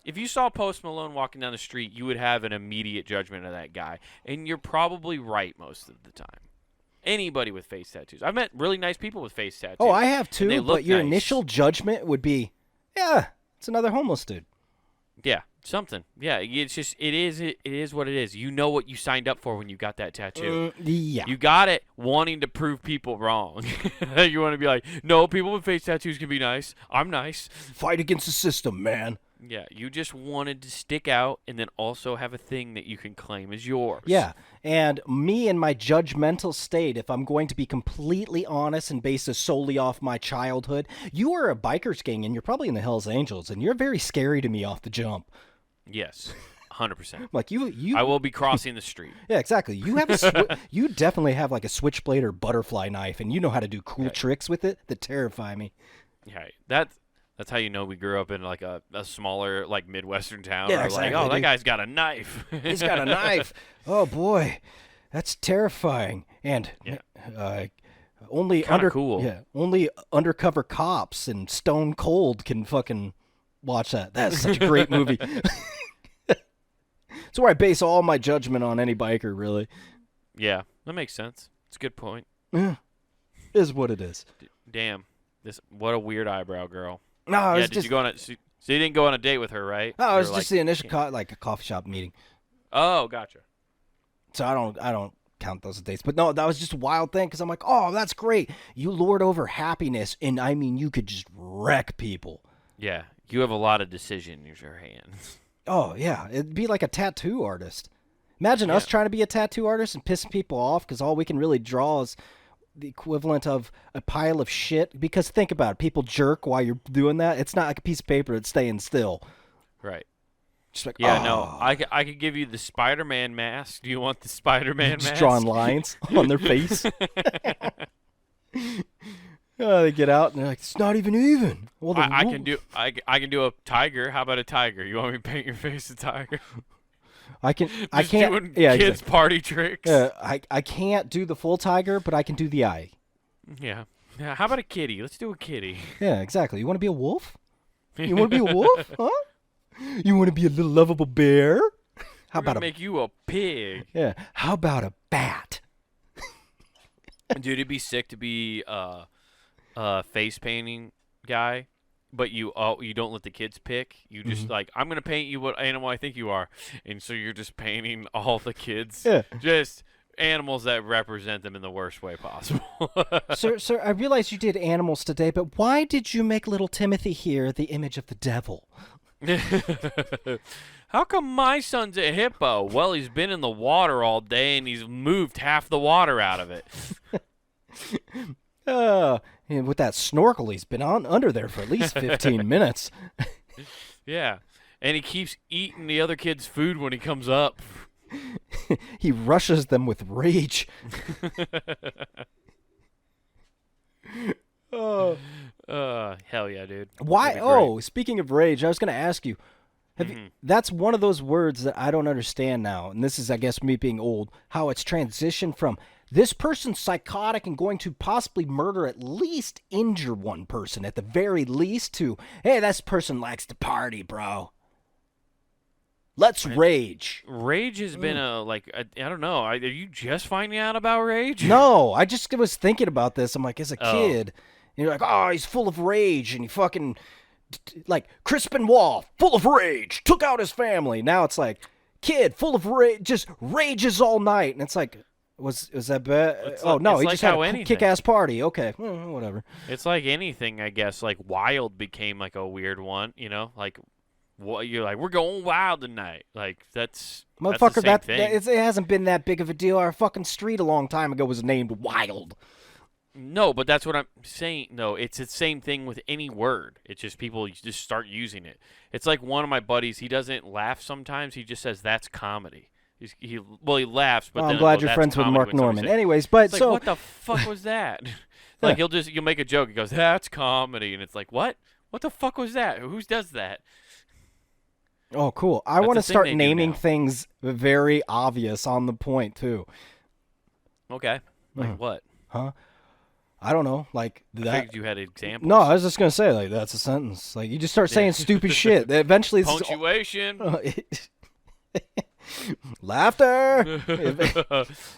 if you saw Post Malone walking down the street, you would have an immediate judgment of that guy. And you're probably right most of the time. Anybody with face tattoos. I've met really nice people with face tattoos. Oh, I have and they too, look but your nice. initial judgment would be, yeah, it's another homeless dude. Yeah, something. Yeah, it's just it is what it is. You know what you signed up for when you got that tattoo. Yeah. You got it wanting to prove people wrong. You want to be like, no, people with face tattoos can be nice. I'm nice. Fight against the system, man. Yeah, you just wanted to stick out and then also have a thing that you can claim as yours. Yeah, and me in my judgmental state, if I'm going to be completely honest and base this solely off my childhood, you are a biker's gang and you're probably in the Hells Angels, and you're very scary to me off the jump. Yes, 100%. Like you. I will be crossing the street. Yeah, exactly. You have you definitely have like a switchblade or butterfly knife, and you know how to do cool tricks with it that terrify me. Yeah, that's how you know we grew up in like a smaller like Midwestern town. Yeah, where exactly, like, oh, that dude. guy's got a knife. He's got a knife. Oh boy, that's terrifying. And only Kinda cool. Yeah, only undercover cops and Stone Cold can fucking watch that. That's such a great movie. It's where I base all my judgment on any biker. Really, Yeah, that makes sense. It's a good point. is what it is. Damn, what a weird eyebrow girl. No, Yeah, it's did just you go on so you didn't go on a date with her, right? no, it You was were just like, the initial like a coffee shop meeting. Oh, gotcha. So I don't count those as dates. But no, that was just a wild thing because I'm like, oh, that's great. You lord over happiness, and I mean, you could just wreck people. Yeah, you have a lot of decision in your hands. Oh yeah, it'd be like a tattoo artist. Imagine us trying to be a tattoo artist and pissing people off because all we can really draw is the equivalent of a pile of shit. Because think about it, people jerk while you're doing that. It's not like a piece of paper that's staying still. Right. Just like Yeah, oh. no, I could give you the Spider-Man mask. Do you want the Spider-Man Just mask? drawing lines on their face. They get out and they're like, it's not even. Well, the I rule- can do a tiger. How about a tiger? You want me to paint your face a tiger? I Just can't. doing Yeah, kids exactly. party tricks. I can't do the full tiger, but I can do the eye. Yeah. Yeah. How about a kitty? Let's do a kitty. Yeah, exactly. You want to be a wolf? You want to be a wolf? Huh? You want to be a little lovable bear? How We're gonna about make you a pig. yeah? How about a bat? Dude, it'd be sick to be a face painting guy, but you don't let the kids pick. You just like, I'm gonna paint you what animal I think you are, and so you're just painting all the kids, Yeah. just animals that represent them in the worst way possible. Sir, I realize you did animals today, but why did you make little Timothy here the image of the devil? How come my son's a hippo? Well, he's been in the water all day and he's moved half the water out of it. And with that snorkel, he's been under there for at least 15 minutes. Yeah, and he keeps eating the other kid's food when he comes up. He rushes them with rage. Oh. Hell yeah, dude. Why? That'd be great. Oh, speaking of rage, I was going to ask you. That's one of those words that I don't understand now, and this is, I guess, me being old, how it's transitioned from this person's psychotic and going to possibly murder, at least injure one person at the very least, to, hey, this person likes to party, bro. Let's rage. Rage has been I don't know. Are you just finding out about rage? No, I just was thinking about this. I'm like, as a kid, and you're like, oh, he's full of rage, and he fucking, like, Crispin Wall, full of rage, took out his family. Now it's like, kid, full of rage, just rages all night. And it's like, was that bad? Oh, no, he just had a kick-ass party. Okay, whatever. It's like anything, I guess. Like, wild became, like, a weird one, you know? Like, what you're like, we're going wild tonight. Like, that's Motherfucker, the same thing. It hasn't been that big of a deal. Our fucking street a long time ago was named Wild. No, but that's what I'm saying. No, it's the same thing with any word. It's just people just start using it. It's like one of my buddies. He doesn't laugh sometimes. He just says that's comedy. He laughs, but well, then I'm glad you're that's friends with comedy Mark when somebody Norman. says- Anyways, but It's like, so what the fuck was that? Like you'll make a joke. He goes, that's comedy, and it's like, what? What the fuck was that? Who does that? oh, cool. I That's want to the thing start they do naming now. things very obvious on the point too. Okay, like what? Huh? I don't know, like I that. figured you had examples. No, I was just gonna say, like, that's a sentence. Like, you just start saying stupid shit. Eventually, this is Punctuation. laughter.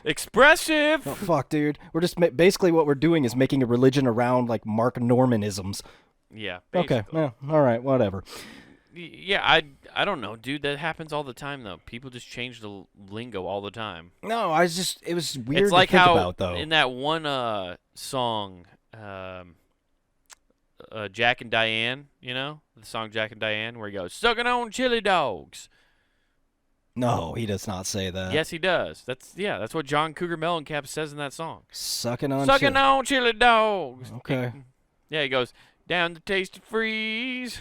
Expressive. Oh, fuck, dude. We're just basically what we're doing is making a religion around like Mark Normanisms. Yeah. Okay, basically. yeah, all right, whatever. Yeah, I don't know, dude. That happens all the time, though. People just change the lingo all the time. No, it was weird It's like to think how about, though. in that one song, Jack and Diane, you know, the song Jack and Diane, where he goes sucking on chili dogs. No, he does not say that. Yes, he does. That's what John Cougar Mellencamp says in that song. Sucking on Chili dogs. Okay. Yeah, he goes down the tasty freeze.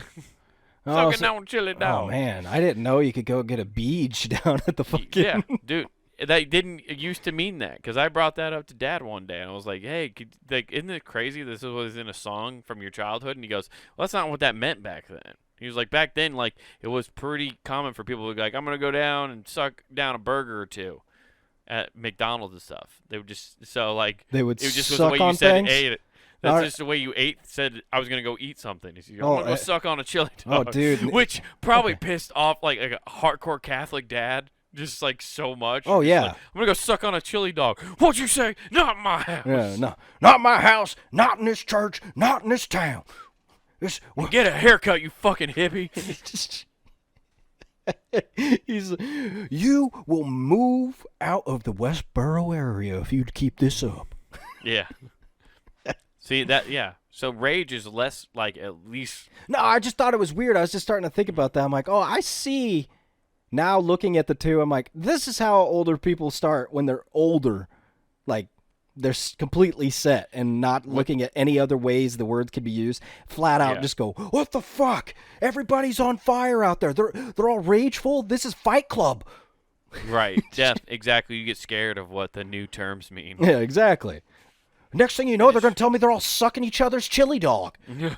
Oh, Sucking on chili dogs. Oh, man. I didn't know you could go get a beach down at the fucking... Yeah, dude. That didn't used to mean that, because I brought that up to Dad one day, and I was like, hey, isn't it crazy this was in a song from your childhood? And he goes, well, that's not what that meant back then. He was like, back then, like, it was pretty common for people to be like, I'm going to go down and suck down a burger or two at McDonald's and stuff. They would just, so, like, They would it just was suck the way on you said things? ate it. That's Alright. just the way you said I was going to go eat something. I'm Oh, going to go suck on a chili oh, dog. dude. Which probably pissed off, like a hardcore Catholic dad. Just like so much. Oh, Just yeah. like, I'm gonna go suck on a chili dog. What'd you say? Not my house. Yeah, no. Not my house, not in this church, not in this town. Get a haircut, you fucking hippie. You will move out of the Westboro area if you keep this up. Yeah. See that? Yeah. So rage is less like at least. No, I just thought it was weird. I was just starting to think about that. I'm like, oh, I see. Now looking at the two, I'm like, this is how older people start when they're older. Like, they're completely set and not looking at any other ways the words could be used. Flat out just go, what the fuck? Everybody's on fire out there. They're all rageful. This is Fight Club. Right. Yeah. Exactly. You get scared of what the new terms mean. Yeah, exactly. Next thing you know, they're going to tell me they're all sucking each other's chili dog. And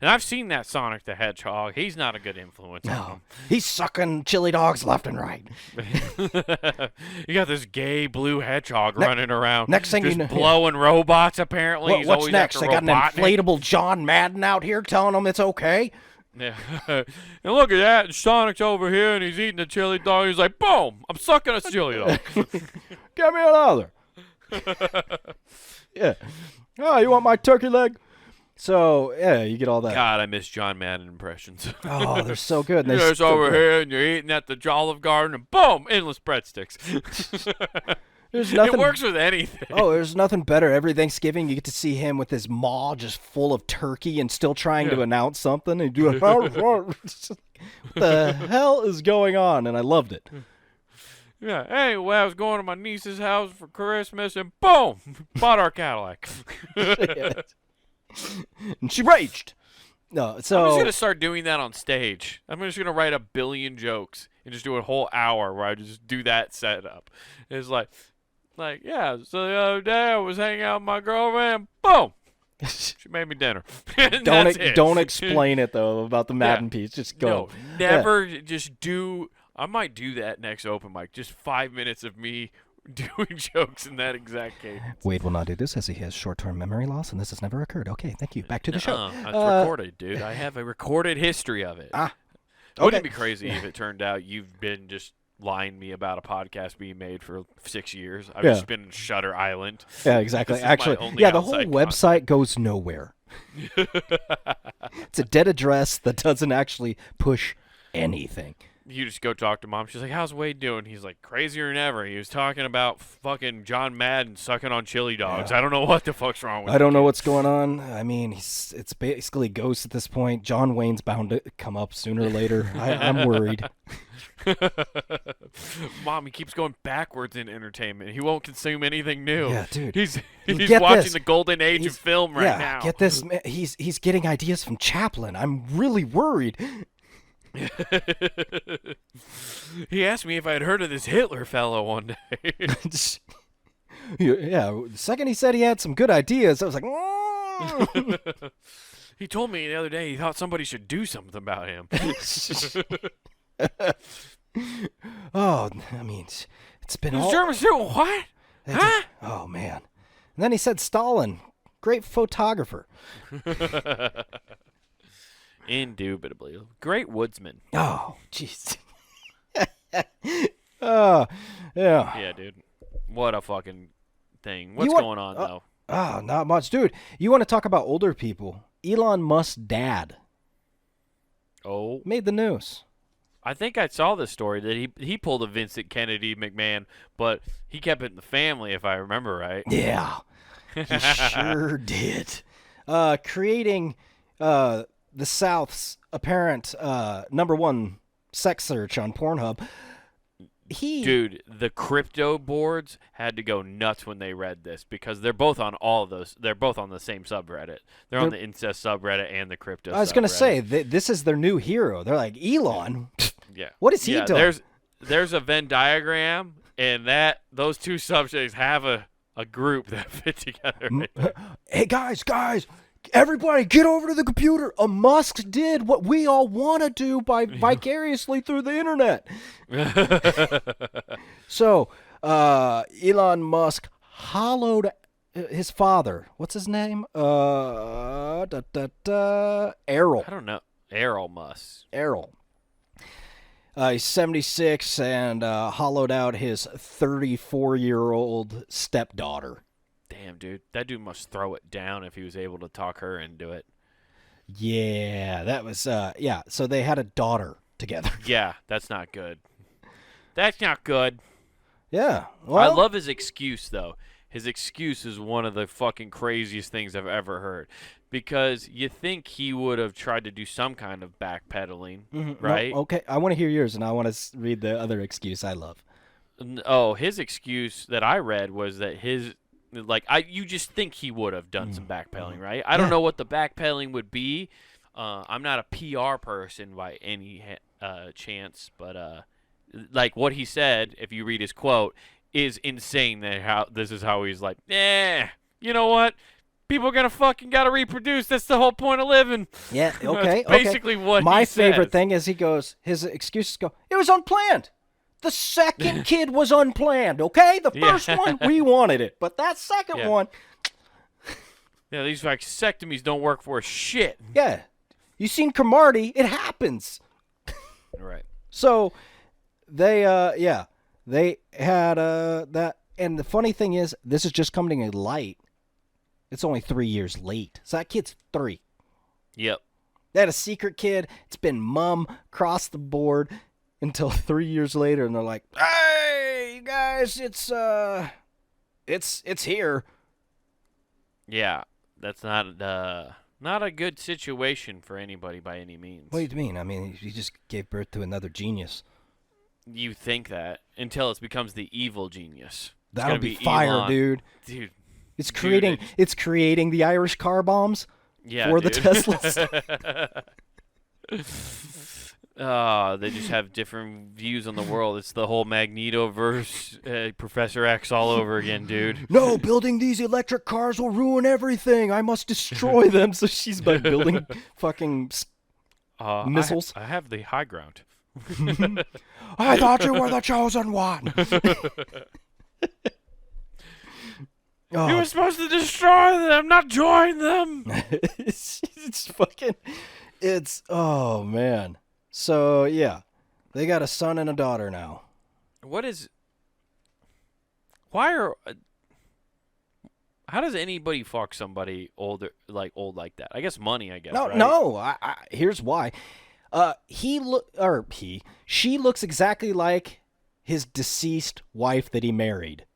I've seen that Sonic the Hedgehog. He's not a good influence on No, he's sucking chili dogs left and right. him. You got this gay blue hedgehog running around. next thing you just know- blowing robots. Apparently, he's What's always next? after They got an Robotnik. inflatable John Madden out here telling them it's okay? Yeah. And look at that. And Sonic's over here, and he's eating a chili dog. He's like, boom, I'm sucking a chili dog. Get me another. Yeah. Oh, you want my turkey leg? So, yeah, you get all that. God, I miss John Madden impressions. Oh, they're so good. And You're they just still over go. here, and you're eating at the Olive Garden, and boom, endless breadsticks. There's nothing. It works with anything. Oh, there's nothing better. Every Thanksgiving, you get to see him with his maw just full of turkey and still trying to announce something and do a what the hell is going on? And I loved it. Yeah. Anyway, I was going to my niece's house for Christmas, and boom, bought our Cadillac. And she raged. No, I'm just so gonna start doing that on stage. I'm just gonna write a billion jokes and just do a whole hour where I just do that setup. It's like, yeah. So the other day I was hanging out with my girlfriend. Boom, she made me dinner. And that's it. don't explain it though about the Madden piece. Just go. No, never. Just do. I might do that next open mic. Just 5 minutes of me doing jokes in that exact case. Wade will not do this as he has short-term memory loss, and this has never occurred. Okay, thank you. Back to the show. It's recorded, dude. I have a recorded history of it. Okay. Wouldn't it be crazy if it turned out you've been just lying to me about a podcast being made for 6 years? I've just been in Shutter Island. Yeah, exactly. This is my Actually, only yeah, the whole outside website goes nowhere. It's a dead address that doesn't actually push anything. You just go talk to mom. She's like, how's Wade doing? He's like, crazier than ever. He was talking about fucking John Madden sucking on chili dogs. Yeah. I don't know what the fuck's wrong with I don't the know kid. what's going on. I mean, it's basically ghosts at this point. John Wayne's bound to come up sooner or later. I'm worried. Mom, he keeps going backwards in entertainment. He won't consume anything new. Yeah, dude. He's Get watching this. the golden age of film right now. Get this. Man, he's getting ideas from Chaplin. I'm really worried. He asked me if I had heard of this Hitler fellow one day. Yeah, the second he said he had some good ideas, I was like, mm. He told me the other day he thought somebody should do something about him. Oh, I mean, it's been all. Germans do what? Huh? Oh man! And then he said Stalin, great photographer. Indubitably. Great woodsman. Oh, jeez. Oh, yeah. Yeah, dude. What a fucking thing. What's want- going on, though? Oh, not much, dude. You want to talk about older people? Elon Musk's dad Oh. made the news. I think I saw this story that he pulled a Vincent Kennedy McMahon, but he kept it in the family, if I remember right. Yeah, he sure did. Creating the South's apparent #1 sex search on Pornhub. Dude, the crypto boards had to go nuts when they read this because they're both on all of those. They're both on the same subreddit. They're on the incest subreddit and the crypto. I was going to subreddit. say this is their new hero. They're like, Elon. Yeah. What is he doing? There's a Venn diagram, and those two subjects have a group that fit together. Right there. Hey guys, everybody get over to the computer. A Musk did what we all want to do by vicariously through the internet. So, Elon Musk hollowed his father. What's his name? Errol. I don't know. Errol Musk. Errol. He's 76 and hollowed out his 34-year-old stepdaughter. Damn, dude. That dude must throw it down if he was able to talk her into it. Yeah, that was, yeah. So they had a daughter together. Yeah, that's not good. That's not good. Yeah. I Well, love his excuse, though. His excuse is one of the fucking craziest things I've ever heard. Because you think he would have tried to do some kind of backpedaling, right? No, okay, I want to hear yours, and I want to read the other excuse I love. Oh, his excuse that I read was that you just think he would have done some backpedaling, right? I don't know what the backpedaling would be. I'm not a PR person by any chance, but like what he said, if you read his quote, is insane. This is how he's like, you know what? People are gonna fucking gotta reproduce. That's the whole point of living. Yeah, okay. That's basically what my he favorite says. thing is his excuses go, it was unplanned. The second kid was unplanned, okay? The first one, we wanted it. But that second one, Yeah, these vasectomies don't work for shit. yeah. You seen Cromartie? It happens. Right. So they they had that, and the funny thing is, this is just coming to light. It's only 3 years late. So that kid's 3. Yep. They had a secret kid. It's been mum across the board until 3 years later, and they're like, "Hey, you guys, it's here." Yeah, that's not a good situation for anybody by any means. What do you mean? I mean, he just gave birth to another genius. You think that until it becomes the evil genius. That'll be fire, Elon. Dude. It's creating Dude, it's creating the Irish car bombs for the Teslas. They just have different views on the world. It's the whole Magneto-verse, Professor X all over again, dude. No, building these electric cars will ruin everything. I must destroy them. So she's by building fucking missiles. I have the high ground. I thought you were the chosen one. You were supposed to destroy them, not join them. Oh man. So yeah, they got a son and a daughter now. How does anybody fuck somebody old like that? I guess money, I guess. No, right? no. Here's why. She looks exactly like his deceased wife that he married.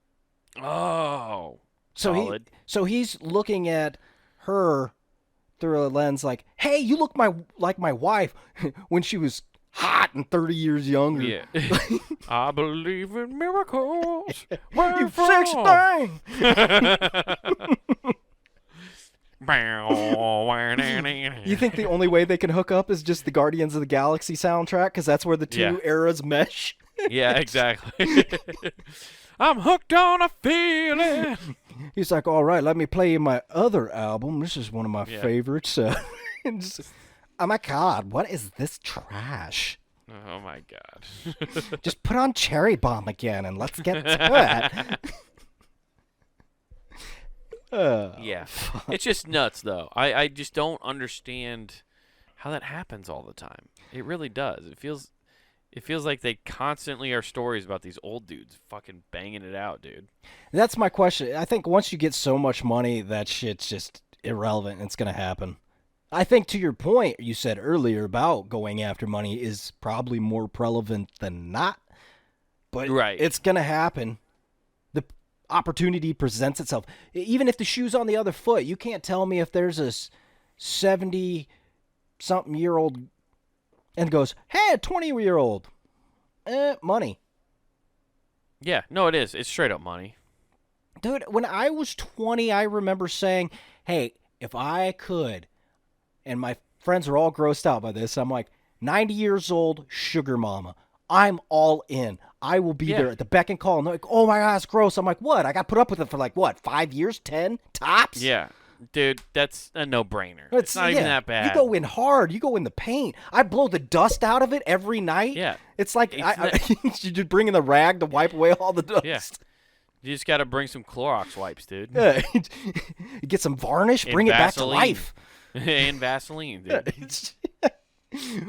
Oh. So solid. he's looking at her through a lens like, hey, you look like my wife when she was hot and 30 years younger. Yeah. I believe in miracles. You sex thing. You think the only way they can hook up is just the Guardians of the Galaxy soundtrack because that's where the two eras mesh? Yeah, exactly. I'm hooked on a feeling. He's like, all right, let me play you my other album. This is one of my favorites. Oh my God, what is this trash? Oh my God. Just put on Cherry Bomb again and let's get to it. Yeah. It's just nuts, though. I just don't understand how that happens all the time. It really does. It feels like they constantly are stories about these old dudes fucking banging it out, dude. That's my question. I think once you get so much money, that shit's just irrelevant. It's going to happen. I think to your point you said earlier about going after money is probably more prevalent than not. But it's going to happen. The opportunity presents itself. Even if the shoe's on the other foot, you can't tell me if there's a 70-something-year-old and goes, hey, a 20-year-old. Money. Yeah, no, it is. It's straight up money. Dude, when I was 20, I remember saying, hey, if I could, and my friends are all grossed out by this, I'm like, 90 years old, sugar mama. I'm all in. I will be there at the beck and call. And they're like, oh my God, it's gross. I'm like, what? I got put up with it for 5 years? 10? Tops? Yeah. Dude, that's a no-brainer. It's not even that bad. You go in hard. You go in the paint. I blow the dust out of it every night. Yeah. It's like you just bring in the rag to wipe away all the dust. Yeah. You just got to bring some Clorox wipes, dude. Yeah. Get some varnish. Bring it back to life. And Vaseline, dude.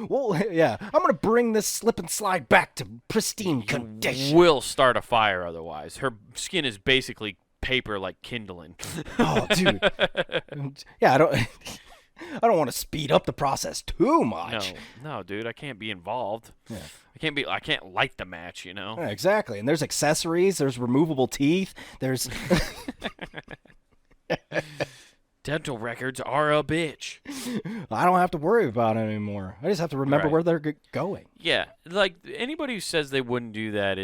Well, yeah. I'm going to bring this slip and slide back to pristine condition. Will start a fire otherwise. Her skin is basically paper like kindling. Oh, dude. Yeah, I don't want to speed up the process too much. No, dude, I can't be involved. Yeah. I can't light the match, you know. Yeah, exactly. And there's accessories, there's removable teeth, there's dental records are a bitch. I don't have to worry about it anymore. I just have to remember where they're going. Yeah, like anybody who says they wouldn't do that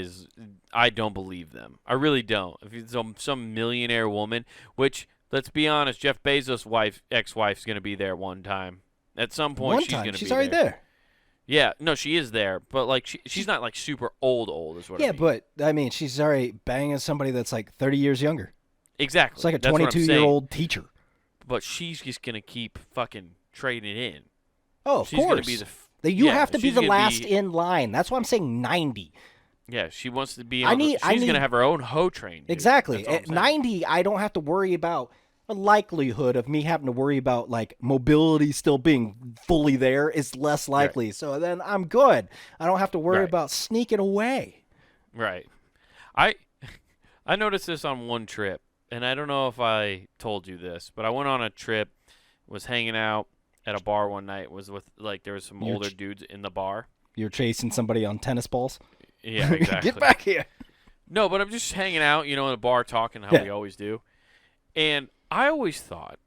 I don't believe them. I really don't. If it's some millionaire woman, which let's be honest, Jeff Bezos' ex-wife's going to be there one time. At some point, she's going to be She's already there. Yeah, no, she is there, but like she's not like super old is what I mean. Yeah, but I mean, she's already banging somebody that's like 30 years younger. Exactly. It's like a 22-year-old teacher. But she's just going to keep fucking trading it in. Oh, of she's course. Be you have to be the last in line. That's why I'm saying 90. Yeah, she wants to be. She's going to have her own hoe train. Dude. Exactly. At 90, I don't have to worry about, likelihood of me having to worry about like mobility still being fully there is less likely. Right. So then I'm good. I don't have to worry about sneaking away. Right. I noticed this on one trip, and I don't know if I told you this, but I went on a trip, was hanging out at a bar one night, was with like there was some older dudes in the bar. You're chasing somebody on tennis balls? Yeah, exactly. Get back here. No, but I'm just hanging out, in a bar talking how we always do. And I always thought,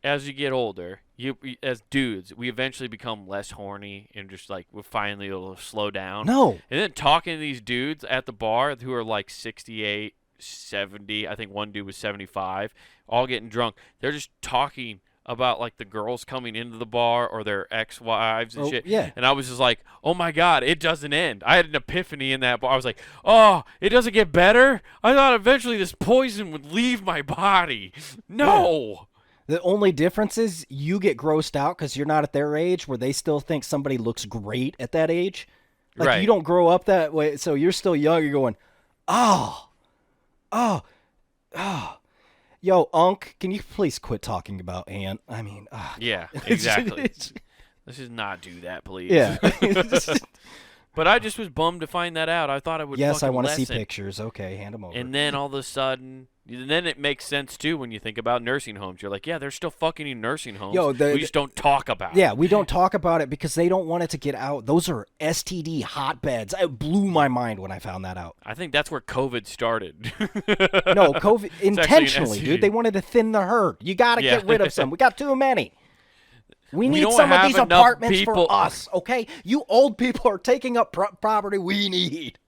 as you get older, you as dudes, we eventually become less horny and just like we finally will slow down. No. And then talking to these dudes at the bar who are like 68, 70, I think one dude was 75, all getting drunk. They're just talking about like the girls coming into the bar or their ex-wives and shit. Yeah. And I was just like, oh my God, it doesn't end. I had an epiphany in that bar. I was like, oh, it doesn't get better? I thought eventually this poison would leave my body. No. Yeah. The only difference is you get grossed out because you're not at their age where they still think somebody looks great at that age. Like you don't grow up that way, so you're still young. You're going, oh. Yo, Unc, can you please quit talking about Aunt? I mean, yeah, exactly. Let's just not do that, please. Yeah. But I just was bummed to find that out. I thought I would. Yes, I want to see pictures. Okay, hand them over. And then all of a sudden, then it makes sense too when you think about nursing homes. You're like, yeah, they're still fucking in nursing homes. We just don't talk about it. Yeah, we don't talk about it because they don't want it to get out. Those are STD hotbeds. It blew my mind when I found that out. I think that's where COVID started. No, COVID intentionally, dude. They wanted to thin the herd. You got to get rid of some. We got too many. We need some of these apartments for us, okay? You old people are taking up property we need.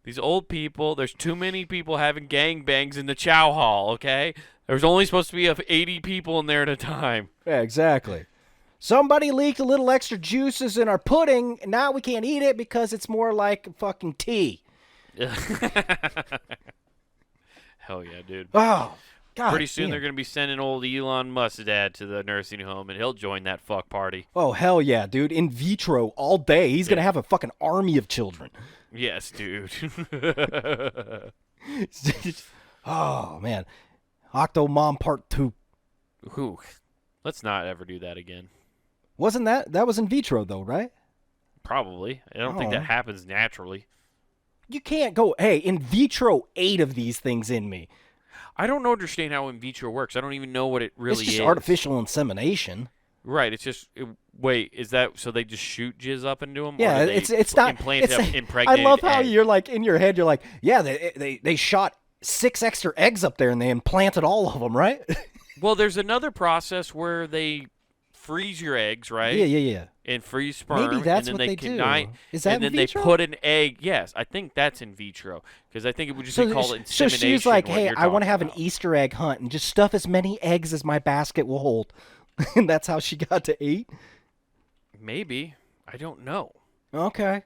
These old people, there's too many people having gangbangs in the chow hall, okay? There's only supposed to be 80 people in there at a time. Yeah, exactly. Somebody leaked a little extra juices in our pudding, and now we can't eat it because it's more like fucking tea. Hell yeah, dude. Oh, God. Pretty soon they're going to be sending old Elon Musk's dad to the nursing home, and he'll join that fuck party. Oh, hell yeah, dude. In vitro all day. He's going to have a fucking army of children. Yes, dude. Oh, man. Octomom Part 2. Whew. Let's not ever do that again. Wasn't that was in vitro, though, right? Probably. I don't think that happens naturally. You can't go, hey, in vitro 8 of these things in me. I don't understand how in vitro works. I don't even know what it really is. It's just artificial insemination. Right. It's just wait. Is that so? They just shoot jizz up into them? Yeah. It's not. I love how you're like in your head. You're like, yeah. They shot 6 extra eggs up there and they implanted all of them, right? Well, there's another process where they freeze your eggs, right? Yeah. And freeze sperm. Maybe that's and then what they do. Is that and then in vitro? they put an egg. Yes, I think that's in vitro because I think it would just be called insemination. So she's like, hey, I want to have an Easter egg hunt and just stuff as many eggs as my basket will hold. And that's how she got to 8? Maybe. I don't know. Okay.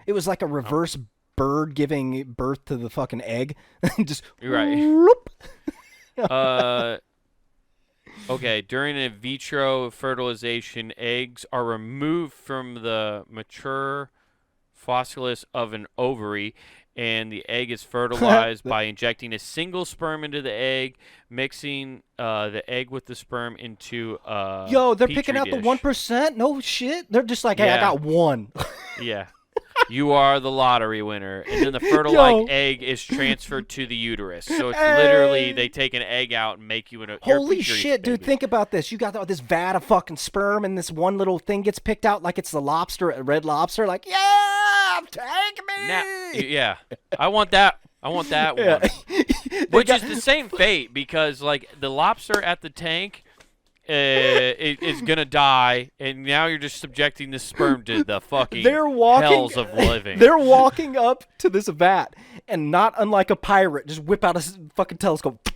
It was like a reverse bird giving birth to the fucking egg. Just right. Okay, during in vitro fertilization, eggs are removed from the mature follicles of an ovary, and the egg is fertilized by injecting a single sperm into the egg, mixing the egg with the sperm into a Yo, they're Petri picking out dish. the 1%? No shit. They're just like, hey, I got 1. Yeah. You are the lottery winner. And then the fertilized egg is transferred to the uterus. So it's literally they take an egg out and make you Holy shit, dude. Think about this. You got this vat of fucking sperm and this one little thing gets picked out like it's the lobster at Red Lobster. Like, yeah, take me. Yeah. I want that. I want that one. Which is the same fate because, like, the lobster at the tank is going to die, and now you're just subjecting the sperm to the fucking hells of living. They're walking up to this vat, and not unlike a pirate, just whip out a fucking telescope.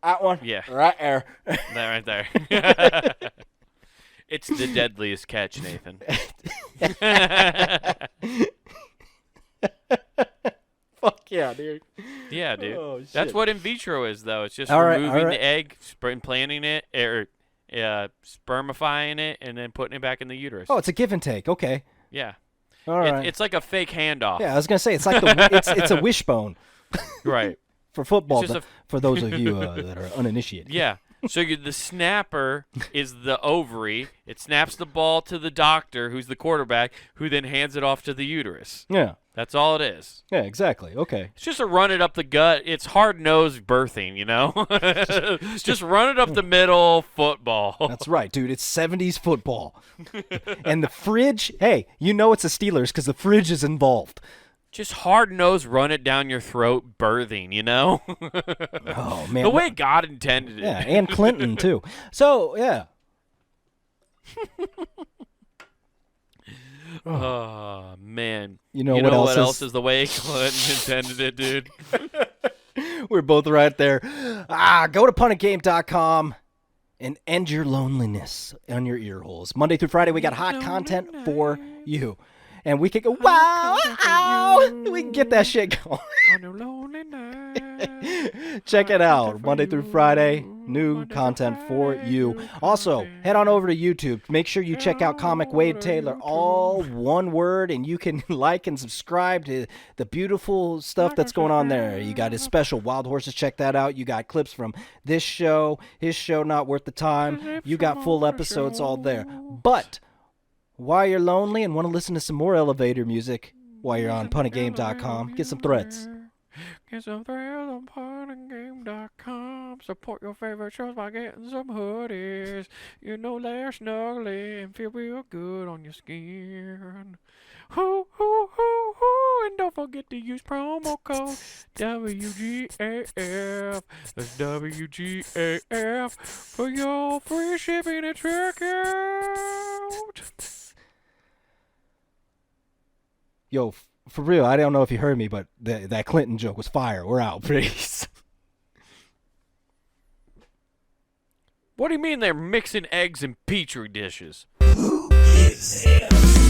That one? Yeah. Right there. That right there. It's the deadliest catch, Nathan. Fuck yeah, dude. Yeah, dude. Oh, shit. That's what in vitro is, though. It's just removing the egg, implanting it, or spermifying it, and then putting it back in the uterus. Oh, it's a give and take. Okay. Yeah. All right. It's like a fake handoff. Yeah, I was gonna say it's like it's a wishbone. Right. for football. It's just For those of you that are uninitiated. Yeah. So the snapper is the ovary. It snaps the ball to the doctor, who's the quarterback, who then hands it off to the uterus. Yeah. That's all it is. Yeah. Exactly. Okay. It's just a run it up the gut. It's hard-nosed birthing, you know? Just run it up the middle football. That's right, dude. It's 70s football. And the fridge, hey, you know it's the Steelers because the fridge is involved. Just hard-nosed run it down your throat birthing, you know? Oh, man. The way God intended it. Yeah, and Clinton, too. So, yeah. Oh, man. You know what else is the way Clinton intended it, dude? We're both right there. Go to puntagame.com and end your loneliness on your ear holes. Monday through Friday, we got hot content for you. And we can go, wow, we can get that shit going. On your lonely night. Check it out. Monday through Friday, new content for you. Also, head on over to YouTube. Make sure you check out Comic Wade Taylor, all one word, and you can like and subscribe to the beautiful stuff that's going on there. You got his special, Wild Horses, check that out. You got clips from this show, his show, Not Worth the Time. You got full episodes all there. But while you're lonely and want to listen to some more elevator music, while you're on puntagame.com, get some threads. Get some threads on puntagame.com. Support your favorite shows by getting some hoodies. You know they're snuggly and feel real good on your skin. Hoo, hoo, hoo, hoo. And don't forget to use promo code WGAF. That's WGAF for your free shipping and checkout. Yo, for real, I don't know if you heard me, but that Clinton joke was fire. We're out. Peace. What do you mean they're mixing eggs in petri dishes? Who gives F?